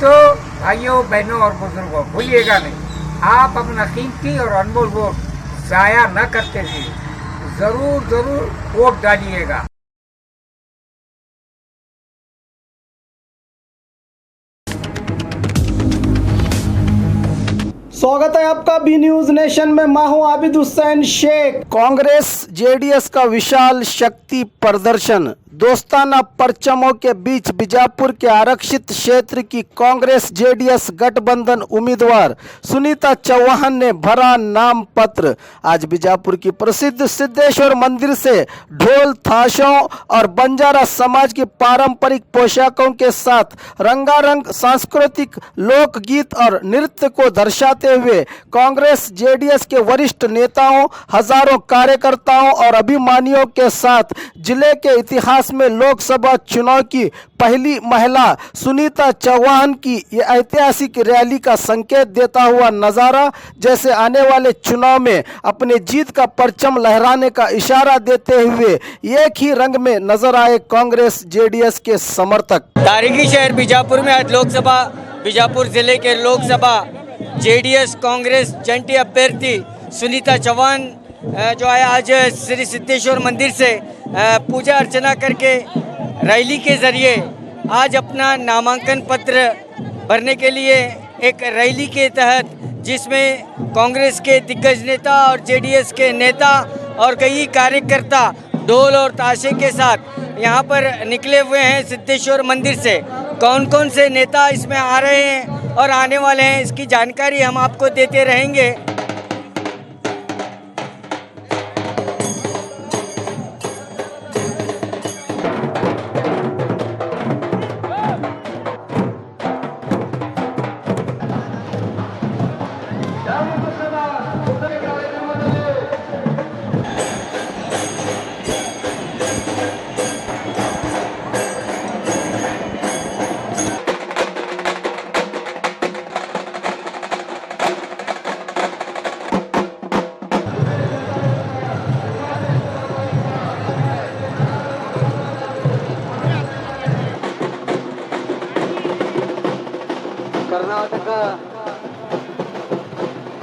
तो भाइयों बहनों और बुजुर्गों भूलिएगा नहीं, आप अपना कीमती और अनमोल वोट जाया न करते हुए जरूर जरूर वोट डालिएगा। स्वागत है आपका बी न्यूज नेशन में। मैं हूं आबिद हुसैन शेख। कांग्रेस जेडीएस का विशाल शक्ति प्रदर्शन। दोस्ताना परचमों के बीच बीजापुर के आरक्षित क्षेत्र की कांग्रेस जेडीएस गठबंधन उम्मीदवार सुनीता चौहान ने भरा नाम पत्र। आज बीजापुर की प्रसिद्ध सिद्धेश्वर मंदिर से ढोल थाशों और बंजारा समाज की पारंपरिक पोशाकों के साथ रंगारंग सांस्कृतिक लोकगीत और नृत्य को दर्शाते हुए कांग्रेस जेडीएस के वरिष्ठ नेताओं, हजारों कार्यकर्ताओं और अभिमानियों के साथ जिले के इतिहास में लोकसभा चुनाव की पहली महिला सुनीता चौहान की ये ऐतिहासिक रैली का संकेत देता हुआ नजारा, जैसे आने वाले चुनाव में अपने जीत का परचम लहराने का इशारा देते हुए एक ही रंग में नजर आए कांग्रेस जेडीएस के समर्थक। तारीखी शहर बीजापुर में आज लोकसभा बीजापुर जिले के लोकसभा जेडीएस कांग्रेस जंटी अभ्यर्थी सुनीता चौहान जो है आज श्री सिद्धेश्वर मंदिर से पूजा अर्चना करके रैली के ज़रिए आज अपना नामांकन पत्र भरने के लिए एक रैली के तहत, जिसमें कांग्रेस के दिग्गज नेता और जेडीएस के नेता और कई कार्यकर्ता ढोल और ताशे के साथ यहाँ पर निकले हुए हैं सिद्धेश्वर मंदिर से। कौन कौन से नेता इसमें आ रहे हैं और आने वाले हैं, इसकी जानकारी हम आपको देते रहेंगे। कर्नाटक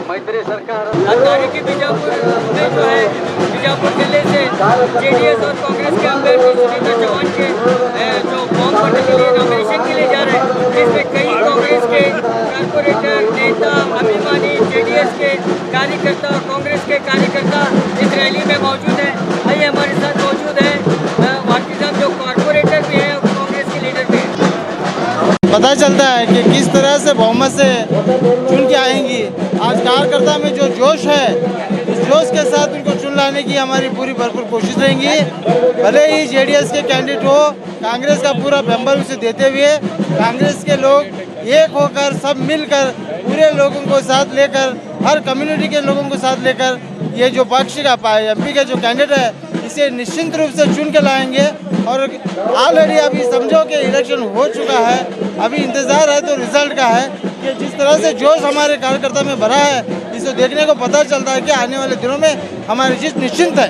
मैत्री सरकार तारीखी बीजापुर में जो है बीजापुर जिले से जेडीएस और कांग्रेस के अभ्यर्थी सुनीता चौहान के जो फॉर्म भरने के लिए नॉमिनेशन के लिए जा रहे हैं, जिसमें कई कांग्रेस के कारपोरेटर नेता, अभिमानी, जेडीएस के कार्यकर्ता और कांग्रेस के कार्यकर्ता इस रैली में मौजूद हैं। आइए हमारे साथ मौजूद है भारतीय साहब जो कारपोरेटर भी हैं और कांग्रेस के लीडर भी हैं। पता चलता है कि किस तरह से बहुमत से चुन के आएंगी। आज कार्यकर्ता में जो जोश है, उस जोश के साथ उनको चुन लाने की हमारी पूरी भरपूर कोशिश रहेगी। भले ही जेडीएस के कैंडिडेट हो, कांग्रेस का पूरा बेंबल उसे देते हुए कांग्रेस के लोग एक होकर सब मिलकर पूरे लोगों को साथ लेकर, हर कम्युनिटी के लोगों को साथ लेकर ये जो पक्ष का एमपी का जो कैंडिडेट है, इसे निश्चित रूप से चुन के लाएंगे। और ऑलरेडी अभी समझो कि इलेक्शन हो चुका है, अभी इंतज़ार है तो रिजल्ट का है कि जिस तरह से जोश हमारे कार्यकर्ता में भरा है, इसे देखने को पता चलता है कि आने वाले दिनों में हमारी जीत निश्चित है।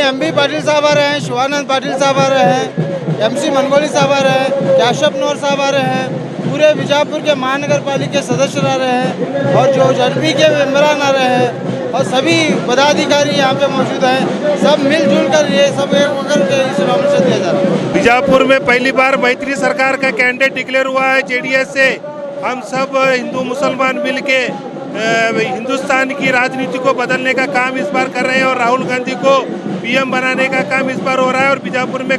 एमबी पाटिल साहब आ रहे हैं, शिवानंद पाटिल साहब आ रहे हैं, एमसी मंगोली साहब आ रहे हैं, कैशव नौर साहब आ रहे हैं, पूरे बीजापुर के महानगर पालिका के सदस्य आ रहे हैं और जो जडपी के मेंबरान आ रहे हैं और सभी पदाधिकारी यहाँ पे मौजूद हैं। सब मिलजुल कर ये सब एक होकर के इस नॉमिनेशन दिया जा रहा है। बीजापुर में पहली बार मैत्री सरकार का कैंडिडेट डिक्लेयर हुआ है जेडीएस से। हम सब हिंदू मुसलमान मिलके हिंदुस्तान की राजनीति को बदलने का काम इस बार कर रहे हैं और राहुल गांधी को पीएम बनाने का काम इस बार हो रहा है और बीजापुर में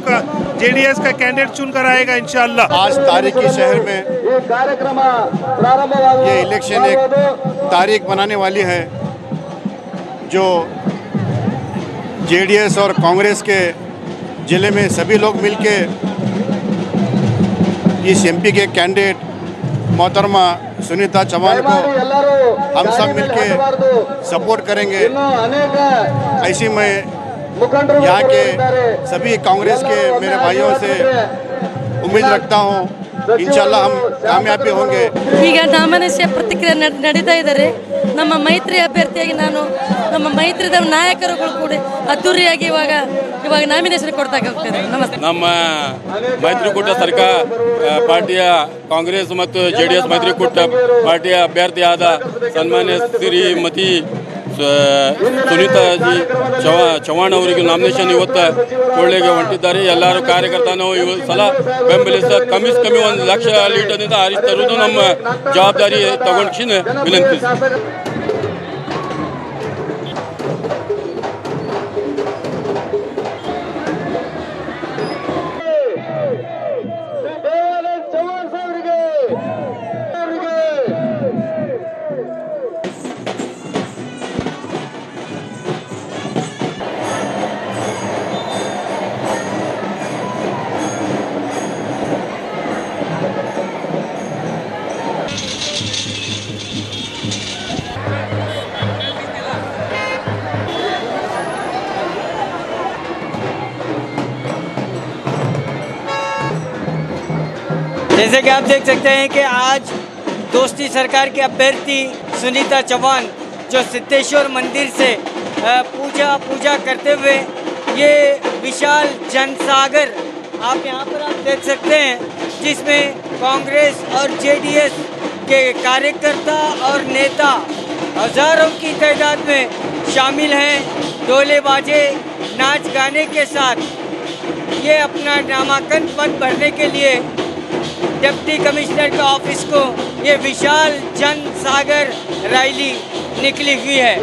जेडीएस का कैंडिडेट चुन कर आएगा इंशाअल्लाह। आज तारीखी शहर में ये इलेक्शन एक तारीख बनाने वाली है, जो जेडीएस और कांग्रेस के ज़िले में सभी लोग मिलके इस एमपी के कैंडिडेट मोहतरमा सुनीता चौहान को हम सब मिलके सपोर्ट करेंगे। ऐसी मैं यहाँ के सभी कांग्रेस के मेरे भाइयों से उम्मीद रखता हूँ इंशाल्लाह हम कामयाबी होंगे। ಈಗ ನಾಮಿನೇಷನ್ ಪ್ರತಿಕ್ರಿಯೆ ನಡೀತಾ ಇದ್ದಾರೆ। ನಮ್ಮ ಮೈತ್ರಿ ಅಭ್ಯರ್ಥಿಯಾಗಿ ನಾನು ನಮ್ಮ ಮೈತ್ರಿದ ನಾಯಕರುಗಳು ಕೂಡ ಅದ್ದೂರಿಯಾಗಿ ಇವಾಗ ನಾಮಿನೇಷನ್ ಕೊಡ್ತಾ ಹೋಗ್ತೇನೆ. ನಮಸ್ತೆ. ನಮ್ಮ ಮೈತ್ರಿಕೂಟ ಸರ್ಕಾರ ಪಾರ್ಟಿಯ ಕಾಂಗ್ರೆಸ್ ಮತ್ತು JDS ಮೈತ್ರಿಕೂಟ ಪಾರ್ಟಿಯ ಅಭ್ಯರ್ಥಿಯಾದ ಸನ್ಮಾನ್ಯ ಶ್ರೀಮತಿ ಸುನೀತಾಜಿ ಚವಾಣ್ ಅವರಿಗೆ ನಾಮಿನೇಷನ್ ಇವತ್ತು ಕೊಳ್ಳೆಗೆ ಹೊಂಟಿದ್ದಾರೆ. ಎಲ್ಲರೂ ಕಾರ್ಯಕರ್ತನೂ ಇವು ಸಲ ಬೆಂಬಲಿಸ ಕಮ್ಮಿ 1 ಲಕ್ಷ ಲೀಟರ್ನಿಂದ ಆರಿಸಿ ತರುವುದು ನಮ್ಮ ಜವಾಬ್ದಾರಿ ತಗೊಂಡು ವಿನಂತಿ. जैसे कि आप देख सकते हैं कि आज दोस्ती सरकार के अभ्यर्थी सुनीता चौहान जो सिद्धेश्वर मंदिर से पूजा करते हुए ये विशाल जनसागर आप यहाँ पर आप देख सकते हैं, जिसमें कांग्रेस और JDS के कार्यकर्ता और नेता हजारों की तादाद में शामिल हैं। ढोले बाजे नाच गाने के साथ ये अपना नामांकन पत्र भरने के लिए डिप्टी कमिश्नर के ऑफिस को ये विशाल जनसागर रैली निकली हुई है।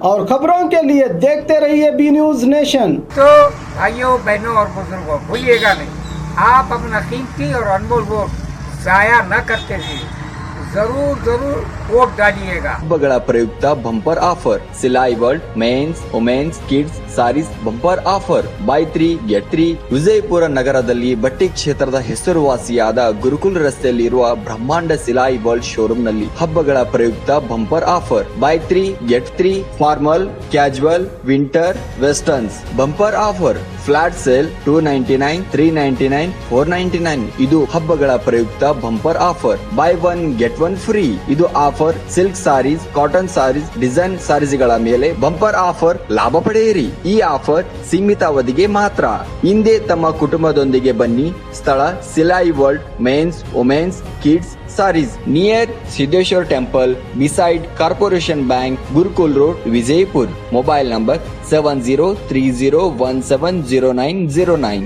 और खबरों के लिए देखते रहिए बी न्यूज नेशन। तो भाइयों बहनों और बुजुर्गों, भूलिएगा नहीं, आप अपना कीमती और अनमोल वोट जाया न करते हुए जरूर वोट डालिएगा। ಹಬ್ಬಗಳ ಪ್ರಯುಕ್ತ bumper offer Silai World men's women's kids saris bumper offer buy 3 get 3 Vijayapura ನಗರದಲ್ಲಿ ಬಟ್ಟೆ ಕ್ಷೇತ್ರದ ಹೆಸರುವಾಸಿಯಾದ ಗುರುಕುಲ್ ರಸ್ತೆಯಲ್ಲಿ ಇರುವ ಬ್ರಹ್ಮಾಂಡ ಸಿಲಾಯಿ ವರ್ಲ್ಡ್ ಶೋರೂಮ್ ನಲ್ಲಿ ಹಬ್ಬಗಳ ಪ್ರಯುಕ್ತ bumper offer buy 3 get 3 formal casual winter westerns bumper offer flat sale 299 399 499 ಇದು ಹಬ್ಬಗಳ ಪ್ರಯುಕ್ತ bumper offer buy 1 get 1 free ಇದು offer silk saris cotton saris design saris ಗಳ ಮೇಲೆ ಬಂಪರ್ ಆಫರ್ ಲಾಭ ಪಡೆಯಿರಿ. ಈ ಆಫರ್ ಸೀಮಿತ ಅವಧಿಗೆ ಮಾತ್ರ. ಹಿಂದೆ ತಮ್ಮ ಕುಟುಂಬದೊಂದಿಗೆ ಬನ್ನಿ. ಸ್ಥಳ Silai World men's women's kids saris near Siddeshwara temple beside Corporation Bank Gurukul road Vijayapur. Mobile number 7030170909.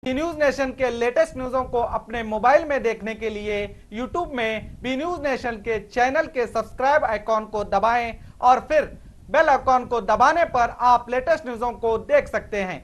News Nation के लेटेस्ट न्यूज़ों को अपने मोबाइल में देखने के लिए यूट्यूब में बी न्यूज नेशन के चैनल के सब्सक्राइब आइकॉन को दबाएं और फिर बेल आइकॉन को दबाने पर आप लेटेस्ट न्यूज़ों को देख सकते हैं।